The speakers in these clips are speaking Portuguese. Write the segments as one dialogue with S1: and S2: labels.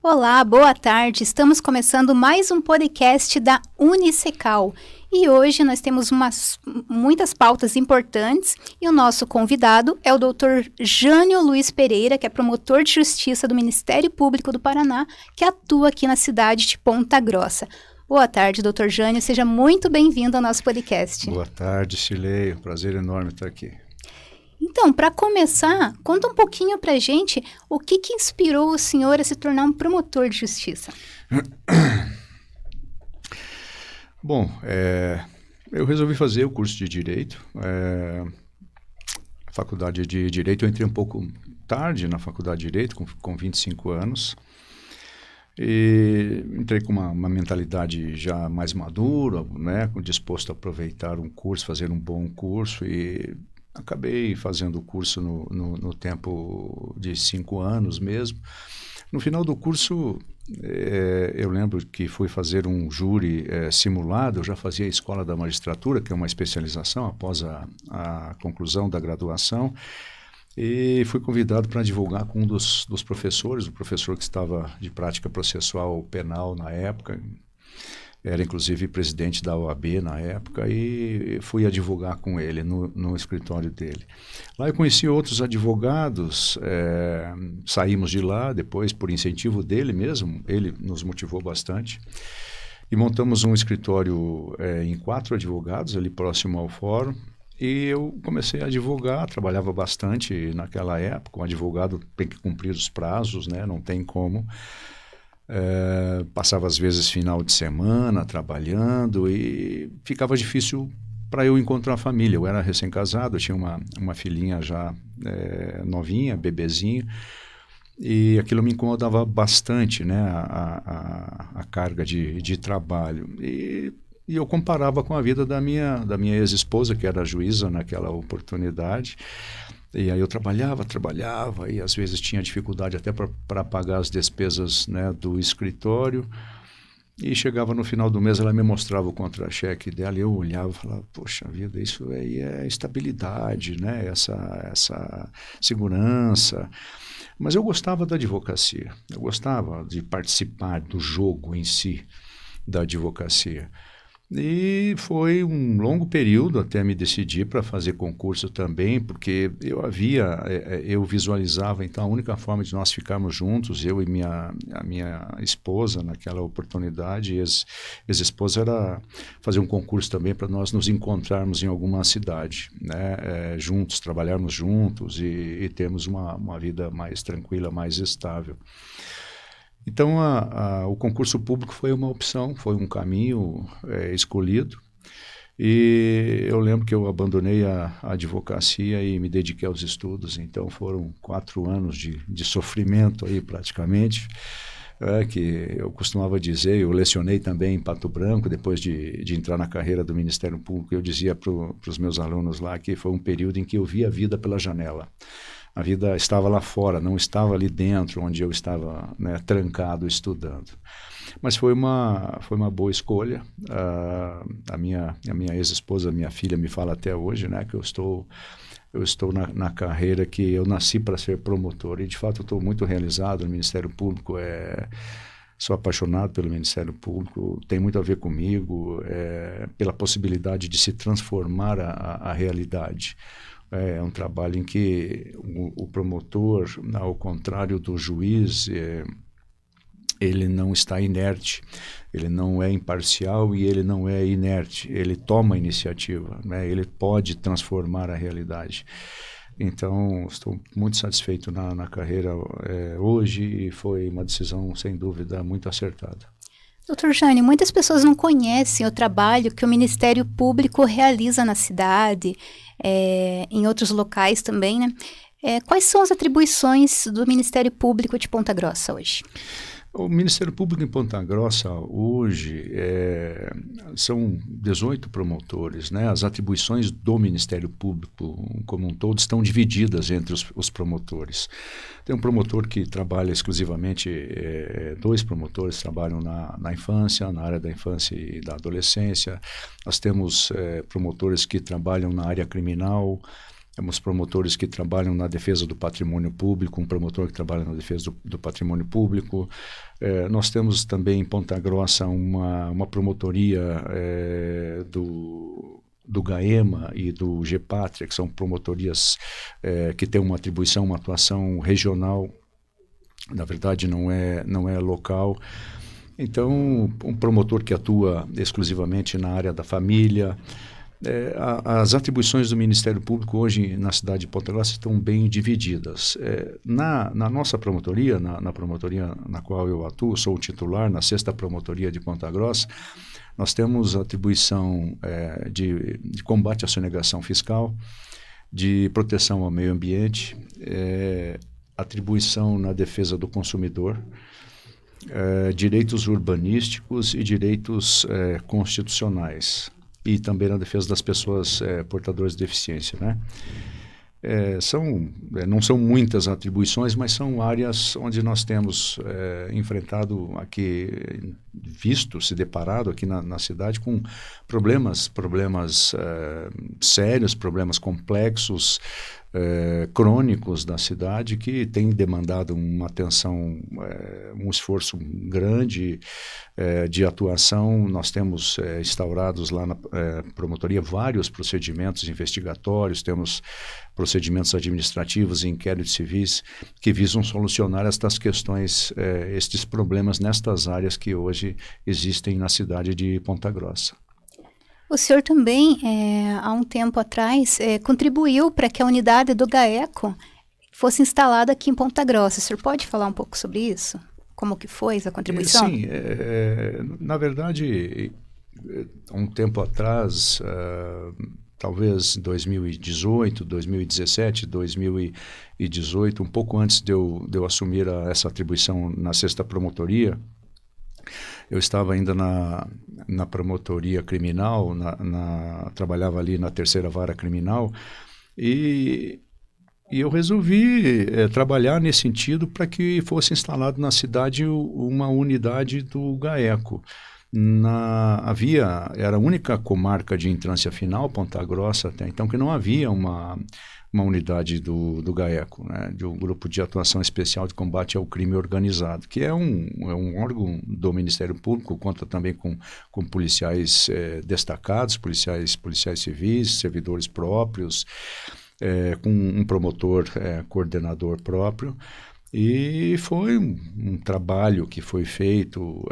S1: Olá, boa tarde. Estamos começando mais um podcast da Unicecal. E hoje nós temos muitas pautas importantes e o nosso convidado é o Dr. Jânio Luiz Pereira, que é promotor de justiça do Ministério Público do Paraná, que atua aqui na cidade de Ponta Grossa. Boa tarde, Dr. Jânio. Seja muito bem-vindo ao nosso podcast.
S2: Boa tarde, Shirley. Prazer enorme estar aqui.
S1: Então, para começar, conta um pouquinho para a gente o que inspirou o senhor a se tornar um promotor de justiça.
S2: Bom, eu resolvi fazer o curso de Direito. Faculdade de Direito, eu entrei um pouco tarde na Faculdade de Direito, com 25 anos. E entrei com uma mentalidade já mais madura, né, disposto a aproveitar um curso, fazer um bom curso, e acabei fazendo o curso no tempo de 5 anos mesmo. No final do curso, eu lembro que fui fazer um júri simulado. Eu já fazia a Escola da Magistratura, que é uma especialização após a conclusão da graduação, e fui convidado para advogar com um dos professores, o professor que estava de prática processual penal na época. Era, inclusive, presidente da OAB na época, e fui advogar com ele no escritório dele. Lá eu conheci outros advogados, saímos de lá depois por incentivo dele mesmo, ele nos motivou bastante, e montamos um escritório em 4 advogados, ali próximo ao fórum, e eu comecei a advogar, trabalhava bastante naquela época. Um advogado tem que cumprir os prazos, né? Não tem como. Passava às vezes final de semana trabalhando e ficava difícil para eu encontrar a família. Eu era recém-casado, eu tinha uma filhinha já novinha, bebezinho, e aquilo me incomodava bastante, né, a carga de trabalho. E eu comparava com a vida da minha ex-esposa, que era juíza naquela oportunidade. E aí eu trabalhava, e às vezes tinha dificuldade até para pagar as despesas, né, do escritório. E chegava no final do mês, ela me mostrava o contra-cheque dela, e eu olhava e falava: poxa vida, isso aí é estabilidade, né, essa segurança. Mas eu gostava da advocacia, eu gostava de participar do jogo em si da advocacia. E foi um longo período até me decidir para fazer concurso também, porque eu visualizava, então, a única forma de nós ficarmos juntos, eu e a minha esposa naquela oportunidade, ex-esposa, era fazer um concurso também para nós nos encontrarmos em alguma cidade, né, juntos, trabalharmos juntos e termos uma vida mais tranquila, mais estável. Então, o concurso público foi uma opção, foi um caminho escolhido. E eu lembro que eu abandonei a advocacia e me dediquei aos estudos. Então, foram 4 anos de sofrimento aí, praticamente, que eu costumava dizer. Eu lecionei também em Pato Branco, depois de entrar na carreira do Ministério Público. Eu dizia para os meus alunos lá que foi um período em que eu via a vida pela janela. A vida estava lá fora, não estava ali dentro, onde eu estava, né, trancado estudando. Mas foi uma boa escolha. A minha ex-esposa, a minha filha, me fala até hoje, né, que eu estou na carreira que eu nasci para ser promotor. E, de fato, eu estou muito realizado no Ministério Público. Sou apaixonado pelo Ministério Público, tem muito a ver comigo, pela possibilidade de se transformar a realidade. É um trabalho em que o promotor, ao contrário do juiz, ele não está inerte, ele não é imparcial e ele não é inerte, ele toma a iniciativa, né? Ele pode transformar a realidade. Então, estou muito satisfeito na carreira hoje, e foi uma decisão, sem dúvida, muito acertada.
S1: Doutor Jânio, muitas pessoas não conhecem o trabalho que o Ministério Público realiza na cidade, em outros locais também, né? Quais são as atribuições do Ministério Público de Ponta Grossa hoje?
S2: O Ministério Público em Ponta Grossa hoje são 18 promotores, né? As atribuições do Ministério Público como um todo estão divididas entre os promotores. Tem um promotor que trabalha exclusivamente, 2 promotores trabalham na infância, na área da infância e da adolescência. Nós temos promotores que trabalham na área criminal, temos promotores que trabalham na defesa do patrimônio público, um promotor que trabalha na defesa do patrimônio público. Nós temos também em Ponta Grossa uma promotoria do GAEMA e do GEPátria, que são promotorias que têm uma atribuição, uma atuação regional, na verdade não é local. Então, um promotor que atua exclusivamente na área da família. As atribuições do Ministério Público hoje na cidade de Ponta Grossa estão bem divididas. Na nossa promotoria, na promotoria na qual eu atuo, sou o titular, na 6ª Promotoria de Ponta Grossa, nós temos atribuição de combate à sonegação fiscal, de proteção ao meio ambiente, atribuição na defesa do consumidor, direitos urbanísticos e direitos constitucionais, e também na defesa das pessoas portadoras de deficiência, né? Não são muitas atribuições, mas são áreas onde nós temos enfrentado aqui, se deparado aqui na cidade com problemas sérios, problemas complexos, crônicos da cidade, que têm demandado uma atenção, um esforço grande de atuação. Nós temos instaurados lá na promotoria vários procedimentos investigatórios, temos procedimentos administrativos e inquéritos civis que visam solucionar estas questões, estes problemas nestas áreas que hoje existem na cidade de Ponta Grossa.
S1: O senhor também, há um tempo atrás, contribuiu para que a unidade do GAECO fosse instalada aqui em Ponta Grossa. O senhor pode falar um pouco sobre isso? Como que foi essa contribuição?
S2: Sim, na verdade, há um tempo atrás, talvez 2018, 2017, 2018, um pouco antes de eu assumir essa atribuição na 6ª Promotoria, eu estava ainda na promotoria criminal, trabalhava ali na 3ª Vara Criminal, e eu resolvi trabalhar nesse sentido para que fosse instalado na cidade uma unidade do GAECO. Era a única comarca de entrância final, Ponta Grossa até então, que não havia uma unidade do GAECO, né, de um grupo de atuação especial de combate ao crime organizado, que é um órgão do Ministério Público, conta também com policiais destacados, policiais civis, servidores próprios, com um promotor coordenador próprio. E foi um trabalho que foi feito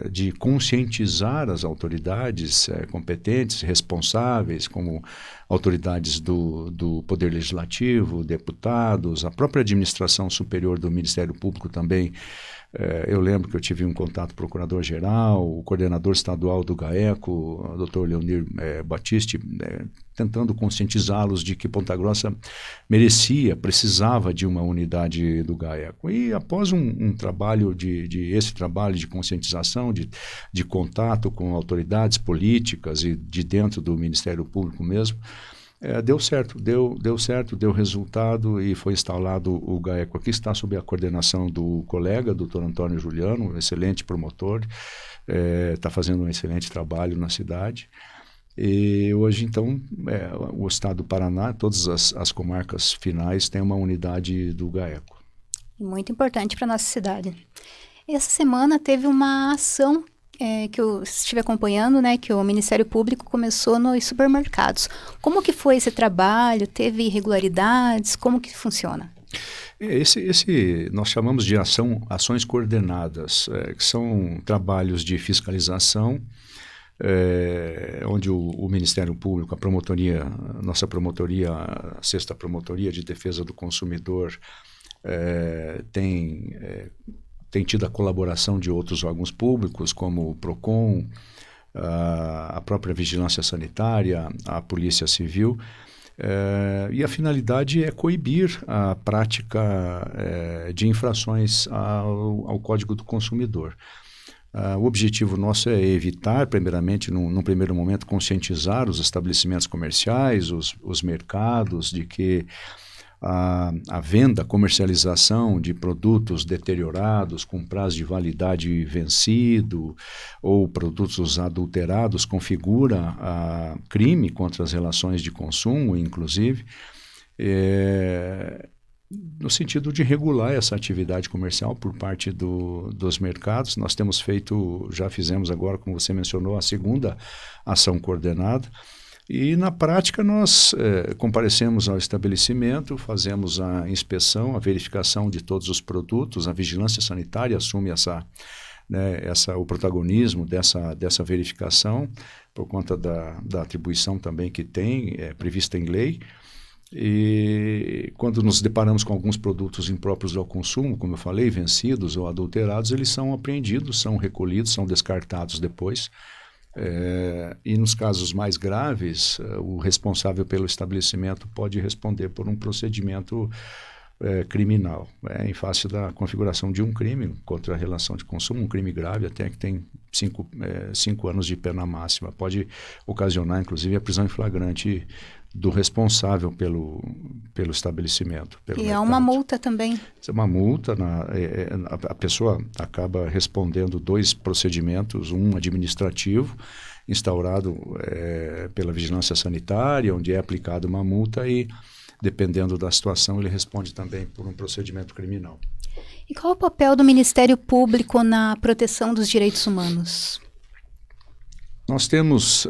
S2: de conscientizar as autoridades competentes, responsáveis, como autoridades do Poder Legislativo, deputados, a própria administração superior do Ministério Público também. Eu lembro que eu tive um contato com o Procurador-Geral, o coordenador estadual do GAECO, o Dr. Leonir Battisti, tentando conscientizá-los de que Ponta Grossa precisava de uma unidade do GAECO. E após um trabalho esse trabalho de conscientização, de contato com autoridades políticas e de dentro do Ministério Público mesmo, deu certo, deu resultado e foi instalado o GAECO aqui. Está sob a coordenação do colega, Dr. Antônio Juliano, um excelente promotor, está fazendo um excelente trabalho na cidade. E hoje, então, o estado do Paraná, todas as comarcas finais têm uma unidade do GAECO.
S1: Muito importante para a nossa cidade. Essa semana teve uma ação que eu estive acompanhando, né, que o Ministério Público começou nos supermercados. Como que foi esse trabalho? Teve irregularidades? Como que funciona?
S2: Esse nós chamamos de ações coordenadas, que são trabalhos de fiscalização, onde o Ministério Público, nossa promotoria, a 6ª Promotoria de Defesa do Consumidor, tem tido a colaboração de outros órgãos públicos, como o PROCON, a própria Vigilância Sanitária, a Polícia Civil, e a finalidade é coibir a prática de infrações ao Código do Consumidor. O objetivo nosso é evitar, primeiramente, num primeiro momento, conscientizar os estabelecimentos comerciais, os mercados, de que a venda, a comercialização de produtos deteriorados, com prazo de validade vencido, ou produtos adulterados, configura crime contra as relações de consumo, inclusive. no sentido de regular essa atividade comercial por parte dos mercados. Nós temos feito, já fizemos agora, como você mencionou, a segunda ação coordenada. E, na prática, nós comparecemos ao estabelecimento, fazemos a inspeção, a verificação de todos os produtos, a vigilância sanitária assume o protagonismo dessa verificação, por conta da atribuição também que tem, prevista em lei. E quando nos deparamos com alguns produtos impróprios ao consumo, como eu falei, vencidos ou adulterados, eles são apreendidos, são recolhidos, são descartados depois. E nos casos mais graves, o responsável pelo estabelecimento pode responder por um procedimento criminal, em face da configuração de um crime contra a relação de consumo, um crime grave, até que tem 5 anos de pena máxima. Pode ocasionar, inclusive, a prisão em flagrante do responsável pelo estabelecimento.
S1: E há uma multa também.
S2: É uma multa, a pessoa acaba respondendo 2 procedimentos, um administrativo, instaurado pela vigilância sanitária, onde é aplicada uma multa, e, dependendo da situação, ele responde também por um procedimento criminal.
S1: E qual o papel do Ministério Público na proteção dos direitos humanos?
S2: Nós temos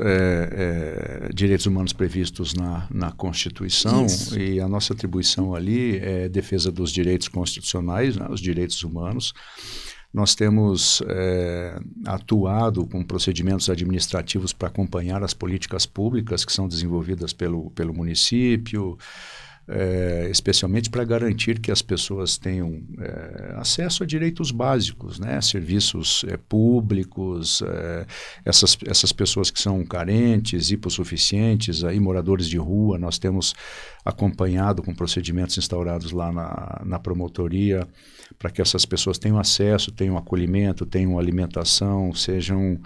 S2: direitos humanos previstos na Constituição. Isso. E a nossa atribuição ali é defesa dos direitos constitucionais, os direitos humanos. Nós temos atuado com procedimentos administrativos para acompanhar as políticas públicas que são desenvolvidas pelo município, especialmente para garantir que as pessoas tenham acesso a direitos básicos, né? Serviços públicos, essas pessoas que são carentes, hipossuficientes, aí, moradores de rua. Nós temos acompanhado com procedimentos instaurados lá na promotoria, para que essas pessoas tenham acesso, tenham acolhimento, tenham alimentação, sejam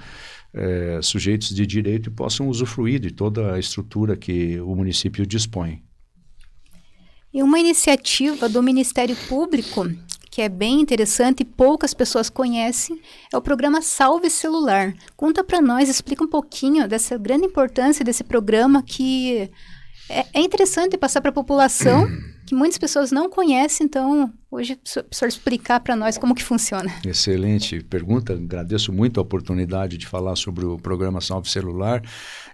S2: sujeitos de direito e possam usufruir de toda a estrutura que o município dispõe.
S1: E uma iniciativa do Ministério Público, que é bem interessante e poucas pessoas conhecem, é o programa Salve Celular. Conta para nós, explica um pouquinho dessa grande importância desse programa, que é interessante passar para a população, que muitas pessoas não conhecem. Então, hoje, o senhor explicar para nós como que funciona.
S2: Excelente pergunta, agradeço muito a oportunidade de falar sobre o programa Salve Celular.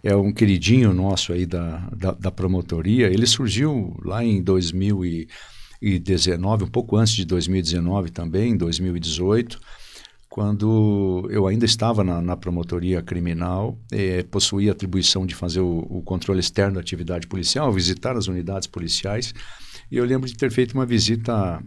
S2: É um queridinho nosso aí da promotoria. Ele surgiu lá em 2019, um pouco antes de 2019 também, em 2018, quando eu ainda estava na promotoria criminal, possuía a atribuição de fazer o controle externo da atividade policial, visitar as unidades policiais. E eu lembro de ter feito uma visita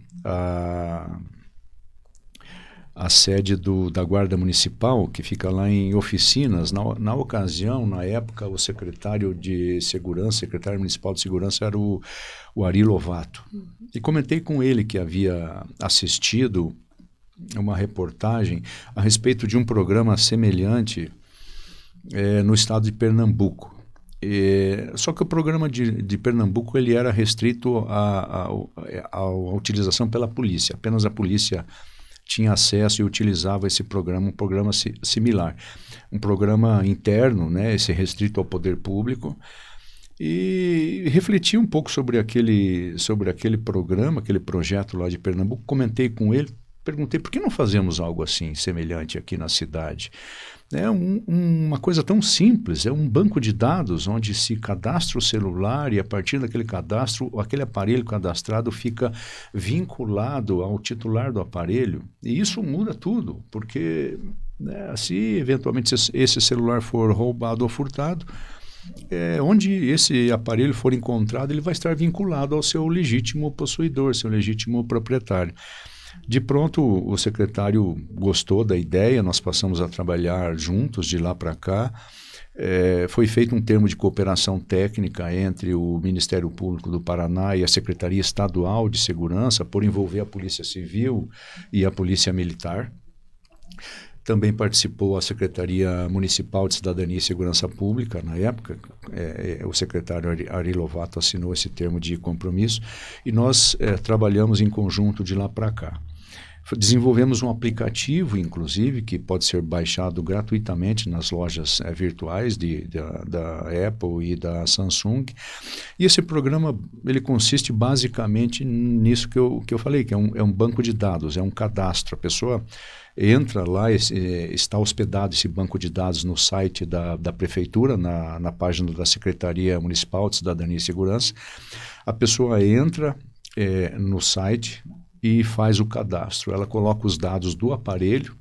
S2: à sede da Guarda Municipal, que fica lá em Oficinas. Na ocasião, na época, o secretário de Segurança, secretário municipal de Segurança, era o Ari Lovato. E comentei com ele que havia assistido uma reportagem a respeito de um programa semelhante no estado de Pernambuco. Só que o programa de Pernambuco ele era restrito à utilização pela polícia. Apenas a polícia tinha acesso e utilizava esse programa, um programa similar. Um programa interno, né, esse restrito ao poder público. E refleti um pouco sobre aquele programa, aquele projeto lá de Pernambuco. Comentei com ele, perguntei por que não fazemos algo assim, semelhante aqui na cidade. É uma coisa tão simples, é um banco de dados onde se cadastra o celular e, a partir daquele cadastro, aquele aparelho cadastrado fica vinculado ao titular do aparelho. E isso muda tudo, porque se eventualmente esse celular for roubado ou furtado, onde esse aparelho for encontrado, ele vai estar vinculado ao seu legítimo possuidor, seu legítimo proprietário. De pronto, o secretário gostou da ideia, nós passamos a trabalhar juntos de lá para cá. Foi feito um termo de cooperação técnica entre o Ministério Público do Paraná e a Secretaria Estadual de Segurança, por envolver a Polícia Civil e a Polícia Militar. Também participou a Secretaria Municipal de Cidadania e Segurança Pública, na época. O secretário Ari Lovato assinou esse termo de compromisso e nós trabalhamos em conjunto de lá para cá. Desenvolvemos um aplicativo, inclusive, que pode ser baixado gratuitamente nas lojas virtuais da Apple e da Samsung. E esse programa, ele consiste basicamente nisso que eu falei, que é um banco de dados, é um cadastro. A pessoa entra lá, está hospedado esse banco de dados no site da Prefeitura, na página da Secretaria Municipal de Cidadania e Segurança. A pessoa entra no site e faz o cadastro. Ela coloca os dados do aparelho.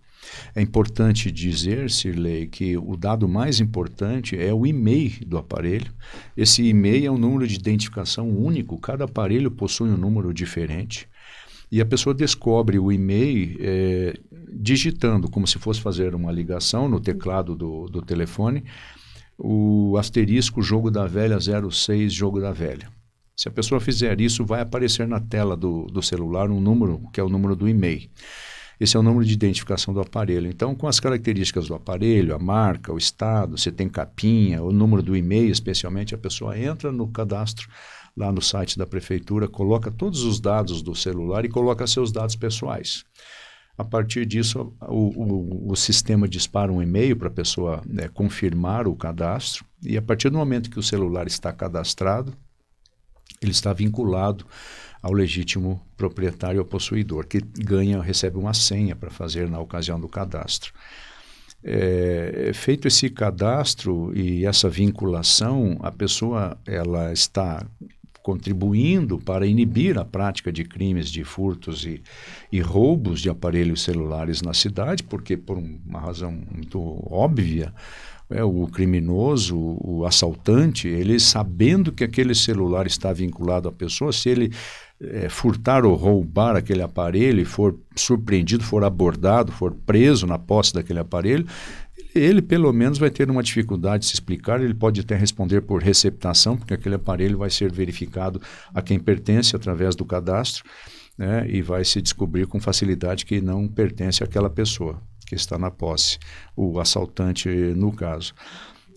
S2: É importante dizer, Cirlei, que o dado mais importante é o e-mail do aparelho. Esse e-mail é um número de identificação único, cada aparelho possui um número diferente. E a pessoa descobre o e-mail digitando, como se fosse fazer uma ligação no teclado do telefone, o asterisco jogo da velha 06 jogo da velha. Se a pessoa fizer isso, vai aparecer na tela do celular um número, que é o número do e-mail. Esse é o número de identificação do aparelho. Então, com as características do aparelho, a marca, o estado, se tem capinha, o número do e-mail, especialmente, a pessoa entra no cadastro lá no site da Prefeitura, coloca todos os dados do celular e coloca seus dados pessoais. A partir disso, o sistema dispara um e-mail para a pessoa confirmar o cadastro, e a partir do momento que o celular está cadastrado, ele está vinculado ao legítimo proprietário ou possuidor, que recebe uma senha para fazer na ocasião do cadastro. Feito esse cadastro e essa vinculação, a pessoa ela está contribuindo para inibir a prática de crimes de furtos e roubos de aparelhos celulares na cidade, porque por uma razão muito óbvia, o criminoso, o assaltante, ele sabendo que aquele celular está vinculado à pessoa, se ele furtar ou roubar aquele aparelho e for surpreendido, for abordado, for preso na posse daquele aparelho, ele pelo menos vai ter uma dificuldade de se explicar, ele pode até responder por receptação, porque aquele aparelho vai ser verificado a quem pertence através do cadastro, né, e vai se descobrir com facilidade que não pertence àquela pessoa que está na posse, o assaltante no caso.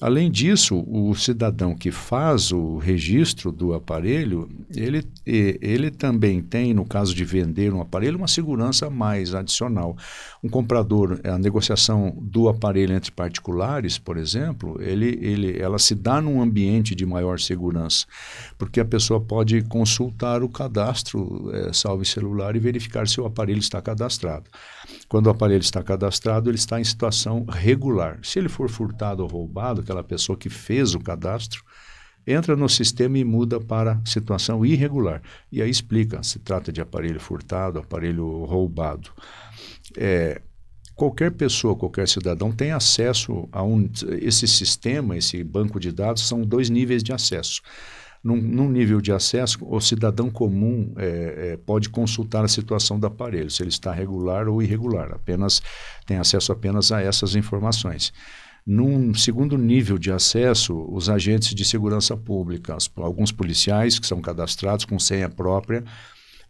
S2: Além disso, o cidadão que faz o registro do aparelho, ele também tem, no caso de vender um aparelho, uma segurança mais adicional. Um comprador, a negociação do aparelho entre particulares, por exemplo, ela se dá num ambiente de maior segurança, porque a pessoa pode consultar o cadastro salve celular e verificar se o aparelho está cadastrado. Quando o aparelho está cadastrado, ele está em situação regular. Se ele for furtado ou roubado, aquela pessoa que fez o cadastro entra no sistema e muda para situação irregular. E aí explica, se trata de aparelho furtado, aparelho roubado. Qualquer pessoa, qualquer cidadão tem acesso a esse sistema, esse banco de dados, são 2 níveis de acesso. Num nível de acesso, o cidadão comum pode consultar a situação do aparelho, se ele está regular ou irregular, tem acesso apenas a essas informações. Num segundo nível de acesso, os agentes de segurança pública, alguns policiais que são cadastrados com senha própria,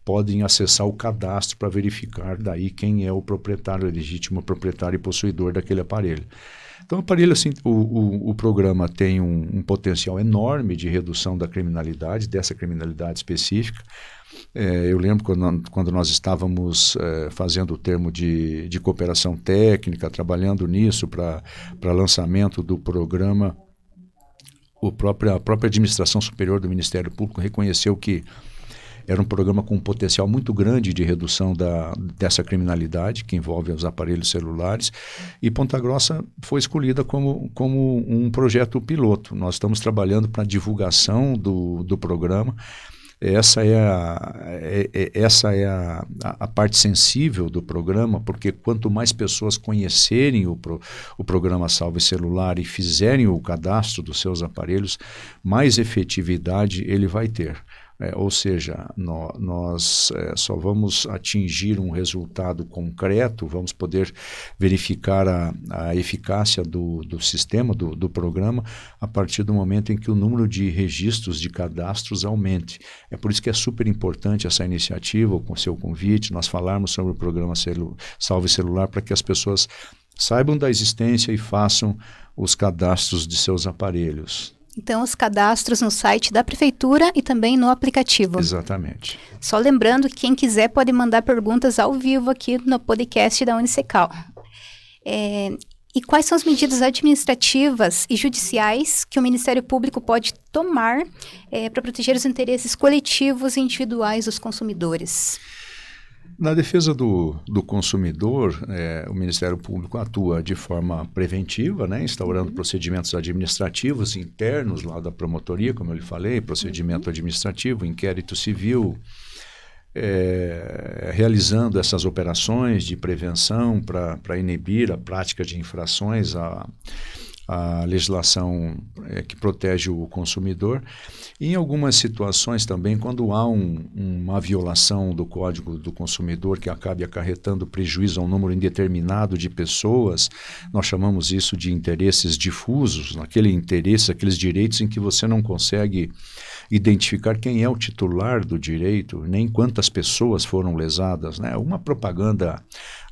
S2: podem acessar o cadastro para verificar daí quem é o proprietário, o legítimo proprietário e possuidor daquele aparelho. Então, o aparelho, assim, o programa tem um potencial enorme de redução da criminalidade, dessa criminalidade específica. Eu lembro quando nós estávamos fazendo o termo de cooperação técnica, trabalhando nisso para lançamento do programa, a própria administração superior do Ministério Público reconheceu que era um programa com um potencial muito grande de redução dessa criminalidade que envolve os aparelhos celulares, e Ponta Grossa foi escolhida como um projeto piloto. Nós estamos trabalhando para a divulgação do programa. Essa é a parte sensível do programa, porque quanto mais pessoas conhecerem o programa Salve Celular e fizerem o cadastro dos seus aparelhos, mais efetividade ele vai ter. Ou seja, nós só vamos atingir um resultado concreto, vamos poder verificar a eficácia do sistema, do programa, a partir do momento em que o número de registros de cadastros aumente. É por isso que é super importante essa iniciativa, com o seu convite, nós falarmos sobre o programa Salve Celular, para que as pessoas saibam da existência e façam os cadastros de seus aparelhos.
S1: Então, os cadastros no site da Prefeitura e também no aplicativo.
S2: Exatamente.
S1: Só lembrando que quem quiser pode mandar perguntas ao vivo aqui no podcast da Unicecal. E quais são as medidas administrativas e judiciais que o Ministério Público pode tomar para proteger os interesses coletivos e individuais dos consumidores?
S2: Na defesa do consumidor, o Ministério Público atua de forma preventiva, né, instaurando procedimentos administrativos internos lá da promotoria, como eu lhe falei, procedimento administrativo, inquérito civil, realizando essas operações de prevenção para inibir a prática de infrações à legislação que protege o consumidor. E em algumas situações também, quando há uma violação do Código do Consumidor que acabe acarretando prejuízo a um número indeterminado de pessoas, nós chamamos isso de interesses difusos, aqueles direitos em que você não consegue identificar quem é o titular do direito, nem quantas pessoas foram lesadas, né? Uma propaganda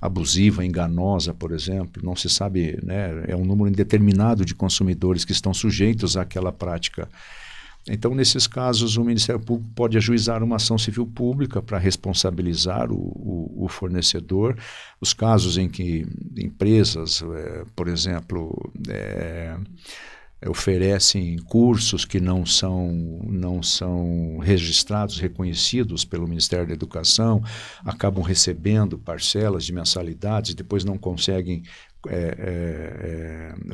S2: abusiva, enganosa, por exemplo, não se sabe, né? É um número indeterminado de consumidores que estão sujeitos àquela prática. Então, nesses casos, o Ministério Público pode ajuizar uma ação civil pública para responsabilizar o fornecedor. Os casos em que empresas, por exemplo, oferecem cursos que não são registrados, reconhecidos pelo Ministério da Educação, acabam recebendo parcelas de mensalidades, depois não conseguem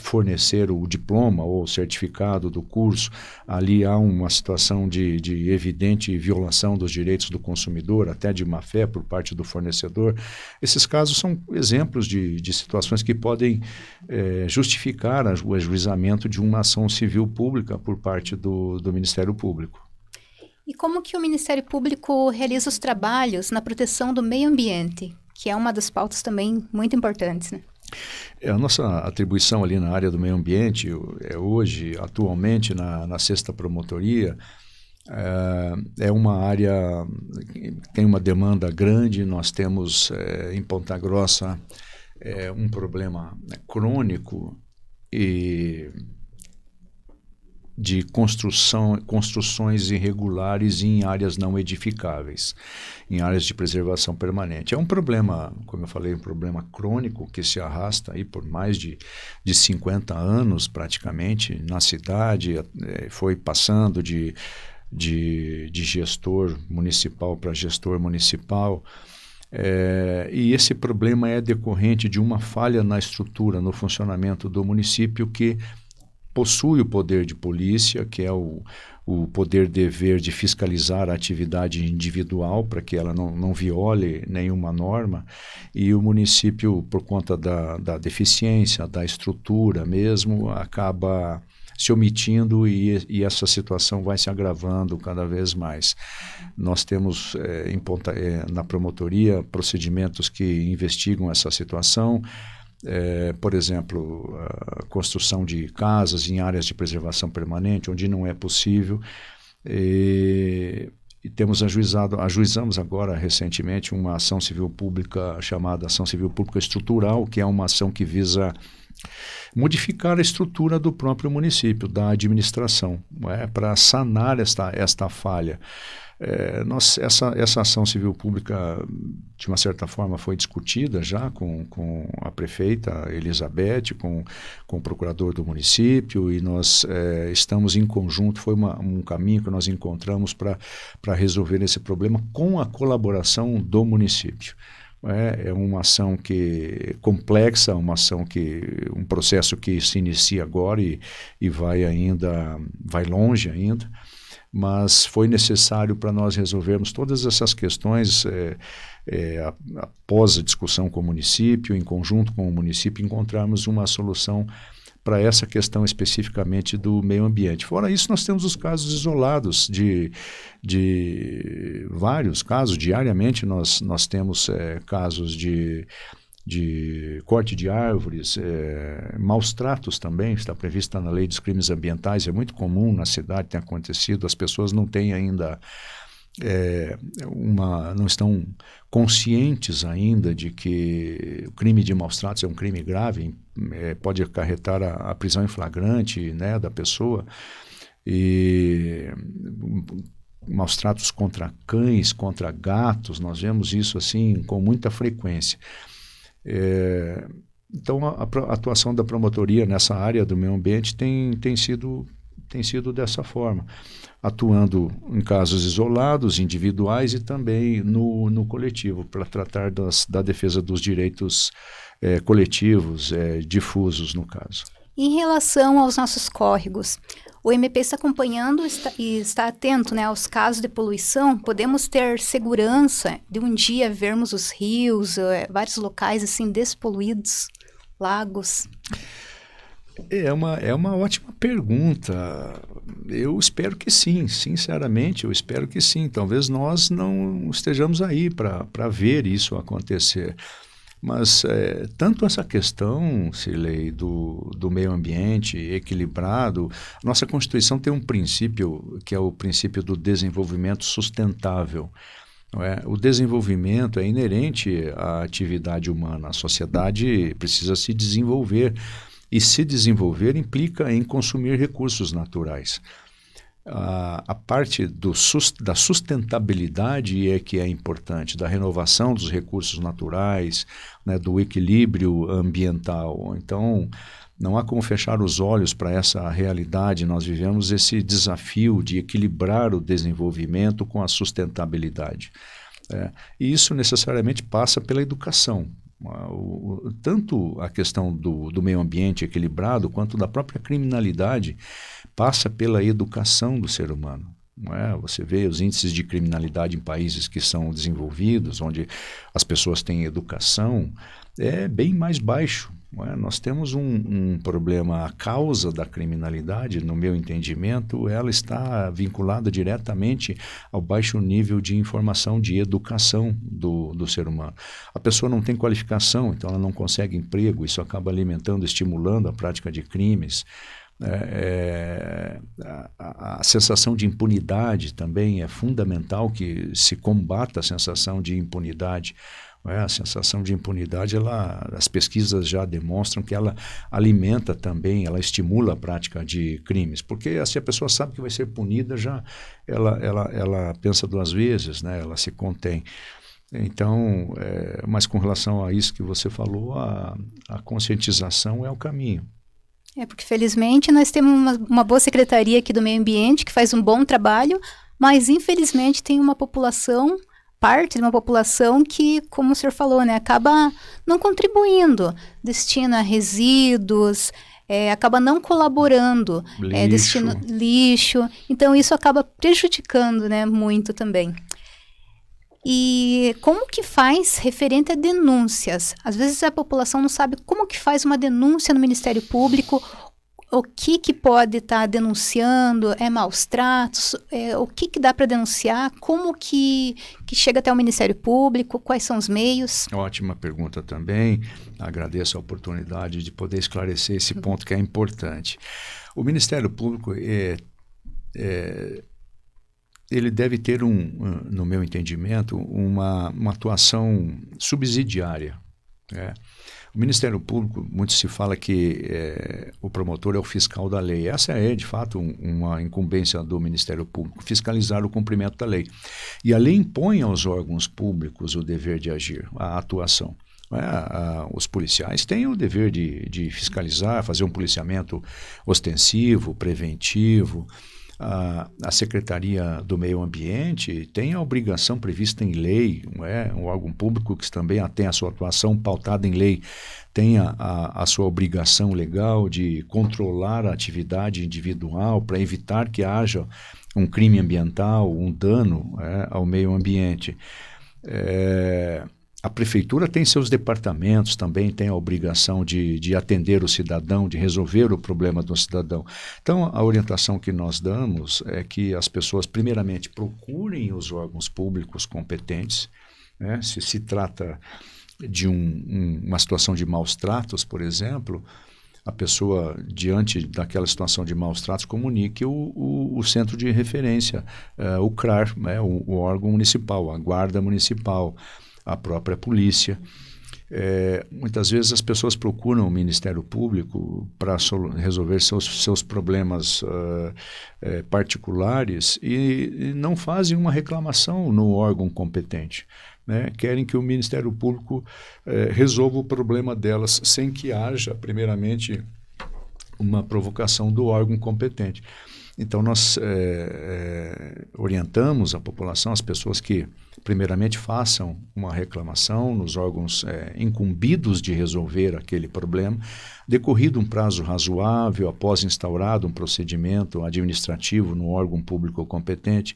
S2: fornecer o diploma ou o certificado do curso. Ali há uma situação de evidente violação dos direitos do consumidor, até de má-fé por parte do fornecedor. Esses casos são exemplos de situações que podem justificar o ajuizamento de uma ação civil pública por parte do Ministério Público.
S1: E como que o Ministério Público realiza os trabalhos na proteção do meio ambiente, que é uma das pautas também muito importantes, né?
S2: A nossa atribuição ali na área do meio ambiente, hoje, atualmente, na 6ª Promotoria, é uma área que tem uma demanda grande. Nós temos em Ponta Grossa um problema crônico de construções irregulares em áreas não edificáveis, em áreas de preservação permanente. É um problema, como eu falei, um problema crônico que se arrasta aí por mais de 50 anos praticamente na cidade, foi passando de gestor municipal para gestor municipal. E esse problema é decorrente de uma falha na estrutura, no funcionamento do município, que possui o poder de polícia, que é o poder-dever de fiscalizar a atividade individual para que ela não viole nenhuma norma, e o município, por conta da deficiência, da estrutura mesmo, acaba se omitindo e essa situação vai se agravando cada vez mais. Nós temos na promotoria procedimentos que investigam essa situação. Por exemplo, a construção de casas em áreas de preservação permanente, onde não é possível. E ajuizamos agora recentemente uma ação civil pública chamada Ação Civil Pública Estrutural, que é uma ação que visa modificar a estrutura do próprio município, da administração, para sanar esta falha. Essa ação civil pública, de uma certa forma, foi discutida já com a prefeita Elizabeth, com o procurador do município, e nós estamos em conjunto. Foi um caminho que nós encontramos para resolver esse problema com a colaboração do município. É uma ação complexa, um processo que se inicia agora e vai longe ainda, mas foi necessário para nós resolvermos todas essas questões após a discussão com o município, em conjunto com o município, encontrarmos uma solução para essa questão especificamente do meio ambiente. Fora isso, nós temos os casos isolados de vários casos. Diariamente nós temos casos de corte de árvores, maus tratos também, está prevista na Lei dos Crimes Ambientais, é muito comum na cidade, tem acontecido, as pessoas não têm ainda não estão conscientes ainda de que o crime de maus tratos é um crime grave, pode acarretar a prisão em flagrante, né, da pessoa. E maus tratos contra cães, contra gatos, nós vemos isso assim com muita frequência. Então, a atuação da promotoria nessa área do meio ambiente tem sido dessa forma, atuando em casos isolados, individuais e também no coletivo, para tratar da defesa dos direitos coletivos, difusos no caso.
S1: Em relação aos nossos córregos, o MP está acompanhando e está atento, né, aos casos de poluição. Podemos ter segurança de um dia vermos os rios, vários locais assim despoluídos, lagos?
S2: É uma ótima pergunta. Eu espero que sim, sinceramente, eu espero que sim. Talvez nós não estejamos aí para ver isso acontecer. Mas tanto essa questão, Cirlei, do meio ambiente equilibrado, nossa Constituição tem um princípio que é o princípio do desenvolvimento sustentável. Não é? O desenvolvimento é inerente à atividade humana. A sociedade precisa se desenvolver. E se desenvolver implica em consumir recursos naturais. A parte da sustentabilidade é que é importante, da renovação dos recursos naturais, né, do equilíbrio ambiental. Então, não há como fechar os olhos para essa realidade. Nós vivemos esse desafio de equilibrar o desenvolvimento com a sustentabilidade. E isso necessariamente passa pela educação. Tanto a questão do meio ambiente equilibrado quanto da própria criminalidade passa pela educação do ser humano. Não é? Você vê os índices de criminalidade em países que são desenvolvidos, onde as pessoas têm educação, é bem mais baixo. Não é? Nós temos um problema. A causa da criminalidade, no meu entendimento, ela está vinculada diretamente ao baixo nível de informação, de educação do ser humano. A pessoa não tem qualificação, então ela não consegue emprego, isso acaba alimentando, estimulando a prática de crimes. A sensação de impunidade também é fundamental, que se combata a sensação de impunidade. A sensação de impunidade, as pesquisas já demonstram que ela alimenta também, ela estimula a prática de crimes, porque se a pessoa sabe que vai ser punida, ela pensa duas vezes, né? Ela se contém. Então, mas com relação a isso que você falou, a conscientização é o caminho.
S1: Porque felizmente nós temos uma boa secretaria aqui do meio ambiente que faz um bom trabalho, mas infelizmente tem parte de uma população que, como o senhor falou, né, acaba não contribuindo, destina resíduos, acaba não colaborando, destina lixo, então isso acaba prejudicando, né, muito também. E como que faz referente a denúncias? Às vezes a população não sabe como que faz uma denúncia no Ministério Público, o que pode estar denunciando, maus tratos, o que dá para denunciar, como que chega até o Ministério Público, quais são os meios?
S2: Ótima pergunta também, agradeço a oportunidade de poder esclarecer esse ponto que é importante. O Ministério Público ele deve ter, no meu entendimento, uma atuação subsidiária. O Ministério Público, muito se fala que o promotor é o fiscal da lei. Essa é, de fato, uma incumbência do Ministério Público, fiscalizar o cumprimento da lei. E a lei impõe aos órgãos públicos o dever de agir, a atuação. Os policiais têm o dever de fiscalizar, fazer um policiamento ostensivo, preventivo. A Secretaria do Meio Ambiente tem a obrigação prevista em lei, um órgão público que também tem a sua atuação pautada em lei, tem a sua obrigação legal de controlar a atividade individual para evitar que haja um crime ambiental, um dano ao meio ambiente. A prefeitura tem seus departamentos, também tem a obrigação de atender o cidadão, de resolver o problema do cidadão. Então, a orientação que nós damos é que as pessoas, primeiramente, procurem os órgãos públicos competentes, né? Se trata de uma situação de maus tratos, por exemplo, a pessoa, diante daquela situação de maus tratos, comunique o centro de referência, o CRAR, o órgão municipal, a guarda municipal, a própria polícia. Muitas vezes as pessoas procuram o Ministério Público para resolver seus problemas particulares e não fazem uma reclamação no órgão competente. Né? Querem que o Ministério Público resolva o problema delas sem que haja, primeiramente, uma provocação do órgão competente. Então, nós orientamos a população, as pessoas que, primeiramente, façam uma reclamação nos órgãos incumbidos de resolver aquele problema, decorrido um prazo razoável, após instaurado um procedimento administrativo no órgão público competente.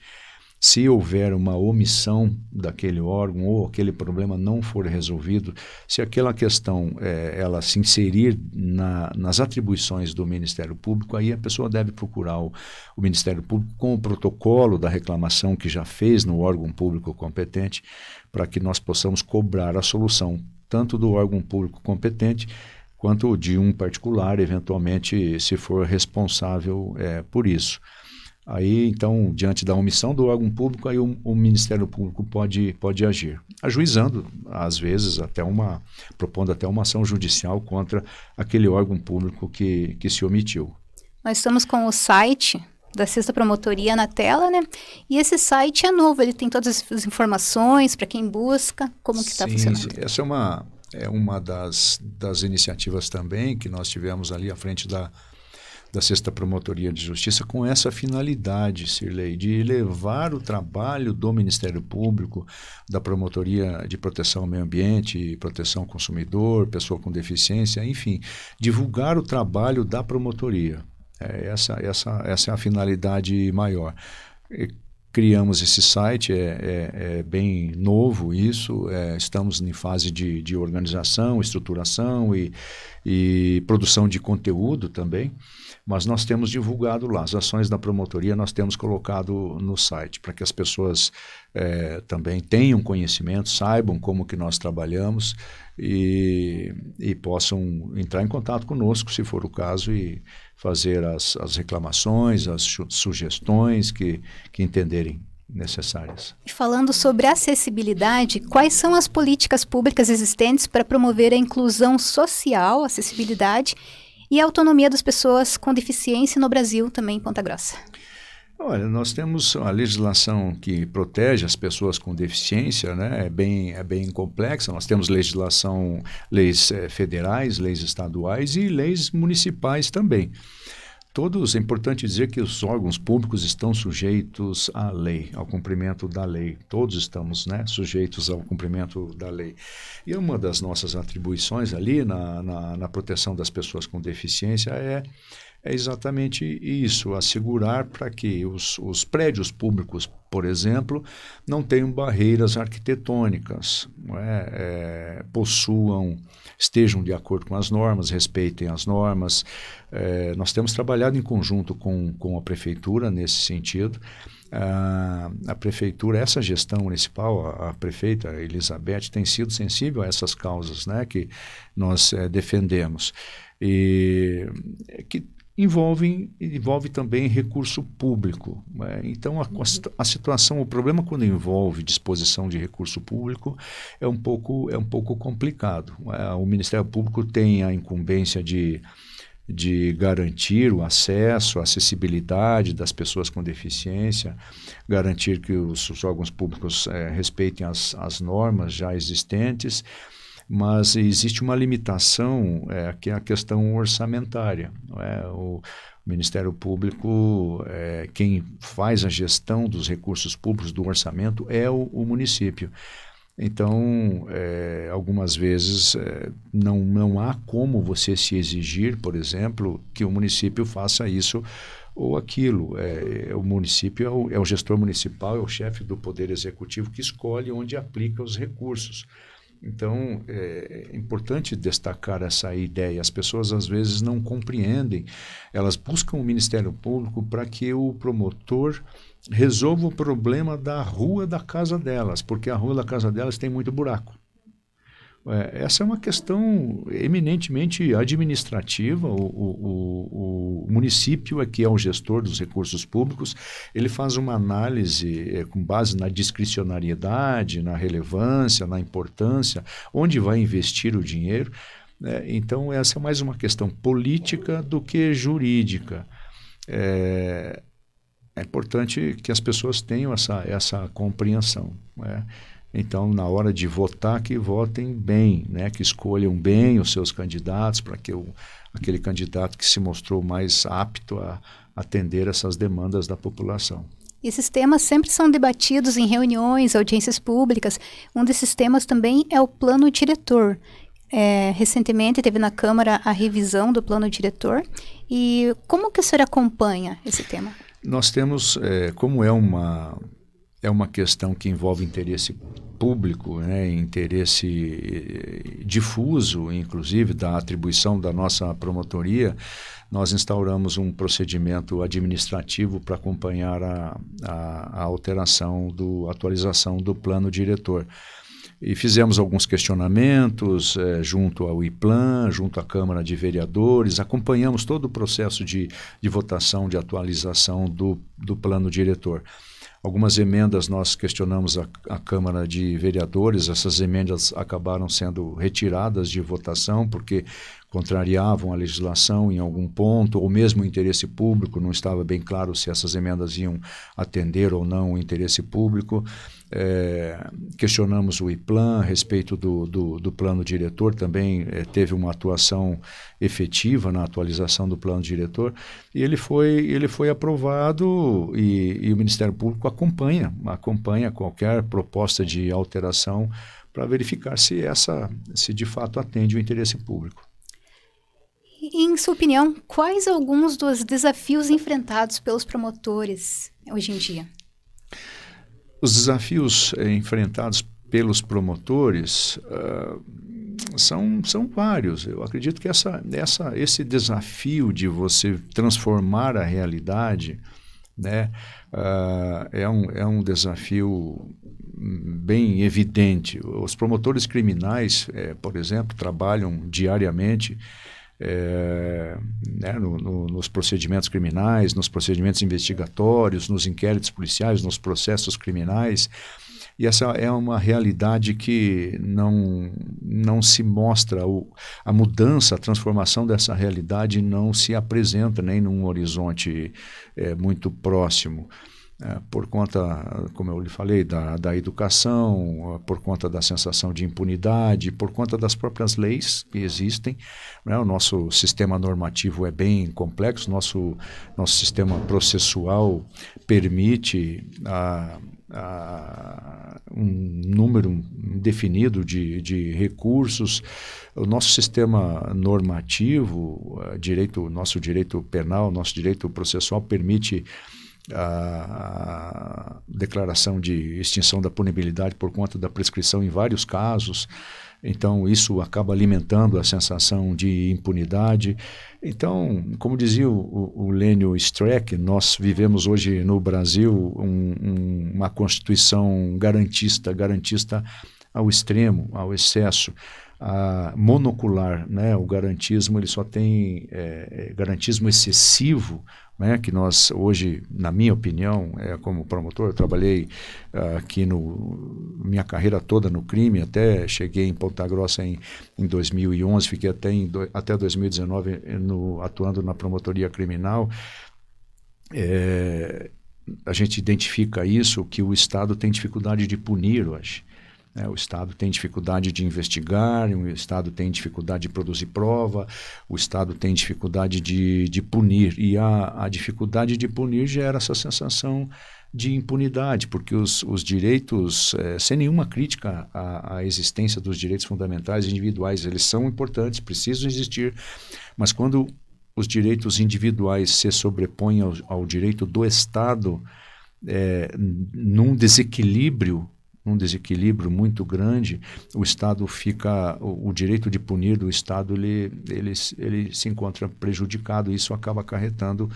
S2: Se houver uma omissão daquele órgão ou aquele problema não for resolvido, se aquela questão ela se inserir nas atribuições do Ministério Público, aí a pessoa deve procurar o Ministério Público com o protocolo da reclamação que já fez no órgão público competente, para que nós possamos cobrar a solução, tanto do órgão público competente, quanto de um particular, eventualmente, se for responsável por isso. Aí, então, diante da omissão do órgão público, aí o Ministério Público pode agir, ajuizando, às vezes, propondo até uma ação judicial contra aquele órgão público que se omitiu.
S1: Nós estamos com o site da 6ª Promotoria na tela, né? E esse site é novo, ele tem todas as informações para quem busca, como que está funcionando.
S2: Sim. Essa é uma das iniciativas também que nós tivemos ali à frente da 6ª Promotoria de Justiça, com essa finalidade, Sirlei, de levar o trabalho do Ministério Público, da Promotoria de Proteção ao Meio Ambiente, Proteção ao Consumidor, pessoa com deficiência, enfim, divulgar o trabalho da promotoria. Essa é a finalidade maior. Criamos esse site, é bem novo isso, estamos em fase de organização, estruturação e produção de conteúdo também, mas nós temos divulgado lá, as ações da promotoria nós temos colocado no site, para que as pessoas também tenham conhecimento, saibam como que nós trabalhamos e possam entrar em contato conosco, se for o caso, e fazer as reclamações, as sugestões que entenderem necessárias.
S1: E falando sobre acessibilidade, quais são as políticas públicas existentes para promover a inclusão social, acessibilidade e a autonomia das pessoas com deficiência no Brasil, também em Ponta Grossa?
S2: Olha, nós temos a legislação que protege as pessoas com deficiência, né? É bem complexa. Nós temos leis federais, leis estaduais e leis municipais também. É importante dizer que os órgãos públicos estão sujeitos à lei, ao cumprimento da lei. Todos estamos, né, sujeitos ao cumprimento da lei. E uma das nossas atribuições ali na proteção das pessoas com deficiência é exatamente isso, assegurar para que os prédios públicos, por exemplo, não tenham barreiras arquitetônicas, estejam de acordo com as normas, respeitem as normas. Nós temos trabalhado em conjunto com a Prefeitura nesse sentido. A Prefeitura, essa gestão municipal, a prefeita Elizabeth, tem sido sensível a essas causas, né, que nós defendemos. E que envolve também recurso público. Então, a situação, o problema quando envolve disposição de recurso público é um pouco complicado. O Ministério Público tem a incumbência de garantir o acesso, a acessibilidade das pessoas com deficiência, garantir que os órgãos públicos respeitem as normas já existentes, mas existe uma limitação, que é a questão orçamentária. O Ministério Público, quem faz a gestão dos recursos públicos, do orçamento, é o município. Então, algumas vezes não há como você se exigir, por exemplo, que o município faça isso ou aquilo. O município é o gestor municipal, é o chefe do Poder Executivo que escolhe onde aplica os recursos. Então, é importante destacar essa ideia. As pessoas, às vezes, não compreendem. Elas buscam o Ministério Público para que o promotor resolva o problema da rua da casa delas, porque a rua da casa delas tem muito buraco. Essa é uma questão eminentemente administrativa. O município é que é o gestor dos recursos públicos, ele faz uma análise com base na discricionariedade, na relevância, na importância, onde vai investir o dinheiro. Então, essa é mais uma questão política do que jurídica. É importante que as pessoas tenham essa compreensão, né? Então, na hora de votar, que votem bem, né? Que escolham bem os seus candidatos, para que aquele candidato que se mostrou mais apto a atender essas demandas da população.
S1: Esses temas sempre são debatidos em reuniões, audiências públicas. Um desses temas também é o plano diretor. Recentemente teve na Câmara a revisão do plano diretor. E como que o senhor acompanha esse tema?
S2: Nós temos, como é uma questão que envolve interesse público, né, interesse difuso, inclusive, da atribuição da nossa promotoria, nós instauramos um procedimento administrativo para acompanhar a alteração, atualização do plano diretor. E fizemos alguns questionamentos junto ao IPLAN, junto à Câmara de Vereadores, acompanhamos todo o processo de votação, de atualização do plano diretor. Algumas emendas nós questionamos a Câmara de Vereadores, essas emendas acabaram sendo retiradas de votação porque contrariavam a legislação em algum ponto, ou mesmo o interesse público, não estava bem claro se essas emendas iam atender ou não o interesse público. Questionamos o IPLAN a respeito do plano diretor, também teve uma atuação efetiva na atualização do plano diretor, e ele foi aprovado e o Ministério Público acompanha qualquer proposta de alteração para verificar se de fato atende o interesse público.
S1: Em sua opinião, quais alguns dos desafios enfrentados pelos promotores hoje em dia?
S2: Os desafios enfrentados pelos promotores são vários. Eu acredito que esse desafio de você transformar a realidade, né, é um desafio bem evidente. Os promotores criminais, por exemplo, trabalham diariamente nos procedimentos criminais, nos procedimentos investigatórios, nos inquéritos policiais, nos processos criminais, e essa é uma realidade que não se mostra, a mudança, a transformação dessa realidade não se apresenta nem num horizonte muito próximo. Por conta, como eu lhe falei, da educação, por conta da sensação de impunidade, por conta das próprias leis que existem, né? O nosso sistema normativo é bem complexo, nosso sistema processual permite um número indefinido de recursos. O nosso sistema normativo, nosso direito penal, nosso direito processual permite a declaração de extinção da punibilidade por conta da prescrição em vários casos. Então, isso acaba alimentando a sensação de impunidade. Então, como dizia o Lênio Streck, nós vivemos hoje no Brasil uma Constituição garantista ao extremo, ao excesso, monocular, né? O garantismo, ele só tem garantismo excessivo, né, que nós hoje, na minha opinião, como promotor, eu trabalhei aqui minha carreira toda no crime, até cheguei em Ponta Grossa em 2011, fiquei até 2019 atuando na promotoria criminal. A gente identifica isso, que o Estado tem dificuldade de punir hoje. O Estado tem dificuldade de investigar, o Estado tem dificuldade de produzir prova, o Estado tem dificuldade de punir. E a dificuldade de punir gera essa sensação de impunidade, porque os direitos, sem nenhuma crítica à existência dos direitos fundamentais individuais, eles são importantes, precisam existir, mas quando os direitos individuais se sobrepõem ao direito do Estado, num desequilíbrio muito grande, o Estado o direito de punir do Estado, ele se encontra prejudicado, e isso acaba acarretando,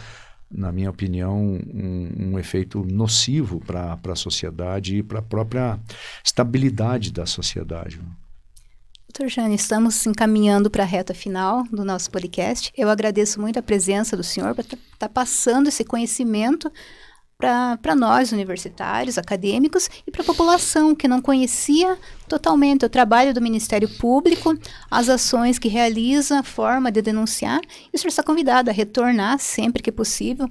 S2: na minha opinião, um efeito nocivo para a sociedade e para a própria estabilidade da sociedade.
S1: Doutor Jânio, estamos encaminhando para a reta final do nosso podcast. Eu agradeço muito a presença do senhor para estar passando esse conhecimento para nós, universitários, acadêmicos, e para a população que não conhecia totalmente o trabalho do Ministério Público, as ações que realiza, a forma de denunciar. E o senhor está convidado a retornar sempre que possível,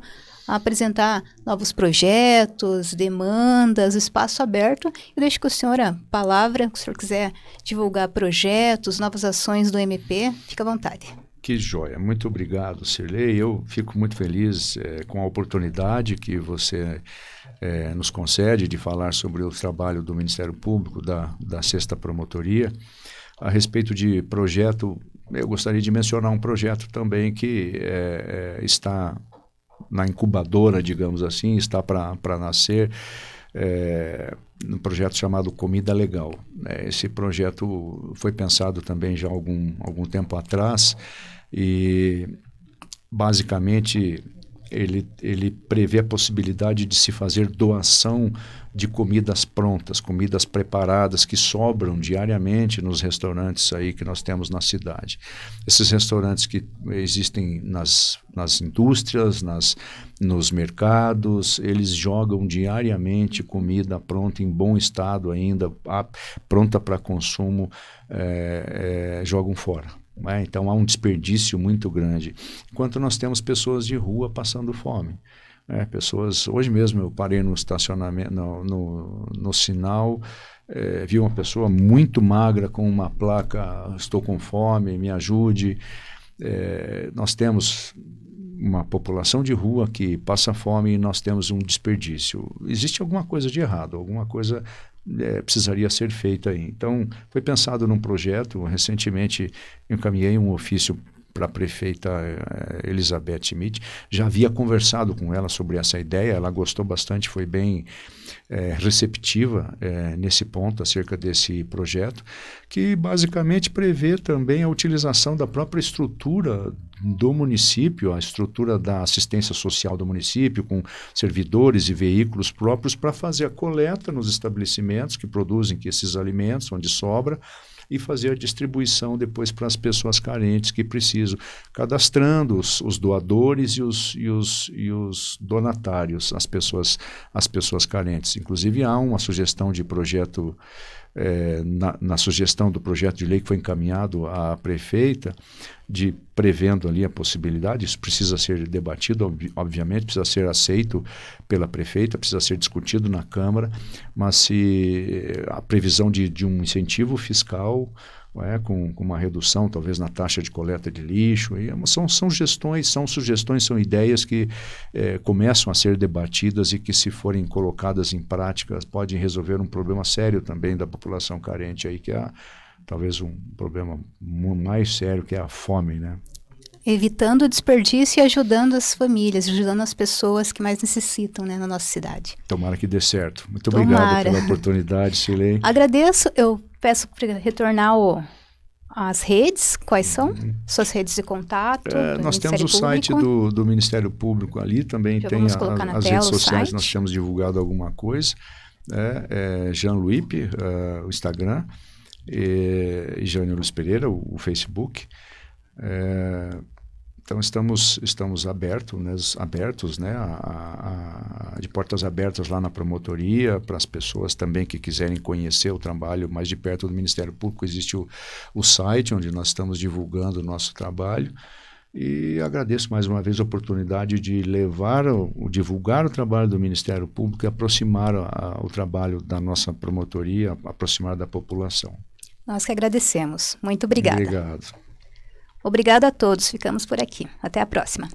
S1: a apresentar novos projetos, demandas, espaço aberto. Eu deixo com o senhor a palavra, se o senhor quiser divulgar projetos, novas ações do MP, fica à vontade.
S2: Que joia, muito obrigado, Cirlei. Eu fico muito feliz com a oportunidade que você nos concede de falar sobre o trabalho do Ministério Público, da 6ª Promotoria. A respeito de projeto, eu gostaria de mencionar um projeto também que está na incubadora, digamos assim, está para nascer, um projeto chamado Comida Legal. Esse projeto foi pensado também já há algum tempo atrás e, basicamente, ele prevê a possibilidade de se fazer doação de comidas prontas, comidas preparadas que sobram diariamente nos restaurantes aí que nós temos na cidade. Esses restaurantes que existem nas indústrias, nos mercados, eles jogam diariamente comida pronta, em bom estado ainda, pronta para consumo, jogam fora. Então há um desperdício muito grande, enquanto nós temos pessoas de rua passando fome. Pessoas, hoje mesmo eu parei no estacionamento, no sinal, vi uma pessoa muito magra com uma placa: estou com fome, me ajude. Nós temos uma população de rua que passa fome e nós temos um desperdício. Existe alguma coisa de errado, alguma coisa precisaria ser feita aí. Então, foi pensado num projeto. Recentemente, encaminhei um ofício para a prefeita Elizabeth Schmidt. Já havia conversado com ela sobre essa ideia, ela gostou bastante, foi bem receptiva nesse ponto, acerca desse projeto, que basicamente prevê também a utilização da própria estrutura do município, a estrutura da assistência social do município, com servidores e veículos próprios, para fazer a coleta nos estabelecimentos que produzem esses alimentos, onde sobra, e fazer a distribuição depois para as pessoas carentes que precisam, cadastrando os doadores e os donatários, as pessoas carentes. Inclusive, há uma sugestão de projeto, na sugestão do projeto de lei que foi encaminhado à prefeita, prevendo ali a possibilidade. Isso precisa ser debatido, obviamente, precisa ser aceito pela prefeita, precisa ser discutido na Câmara, mas se a previsão de um incentivo fiscal, com uma redução talvez na taxa de coleta de lixo, são sugestões, são ideias que começam a ser debatidas e que, se forem colocadas em prática, podem resolver um problema sério também da população carente aí, que é talvez um problema mais sério, que é a fome, né?
S1: Evitando o desperdício e ajudando as famílias, ajudando as pessoas que mais necessitam, né, na nossa cidade.
S2: Tomara que dê certo. Muito obrigado pela oportunidade, Cirlei.
S1: Agradeço. Eu peço para retornar as redes. Quais são? Suas redes de contato?
S2: Nós temos o site do Ministério Público ali, também tem as redes sociais, nós temos divulgado alguma coisa. Jean Luipe, o Instagram, e Jânio Luiz Pereira, o Facebook. Então estamos abertos, né, de portas abertas lá na promotoria, para as pessoas também que quiserem conhecer o trabalho mais de perto do Ministério Público. Existe o site onde nós estamos divulgando o nosso trabalho, e agradeço mais uma vez a oportunidade de divulgar o trabalho do Ministério Público e aproximar o trabalho da nossa promotoria, aproximar da população.
S1: Nós que agradecemos. Muito obrigada.
S2: Obrigado.
S1: Obrigada a todos. Ficamos por aqui. Até a próxima.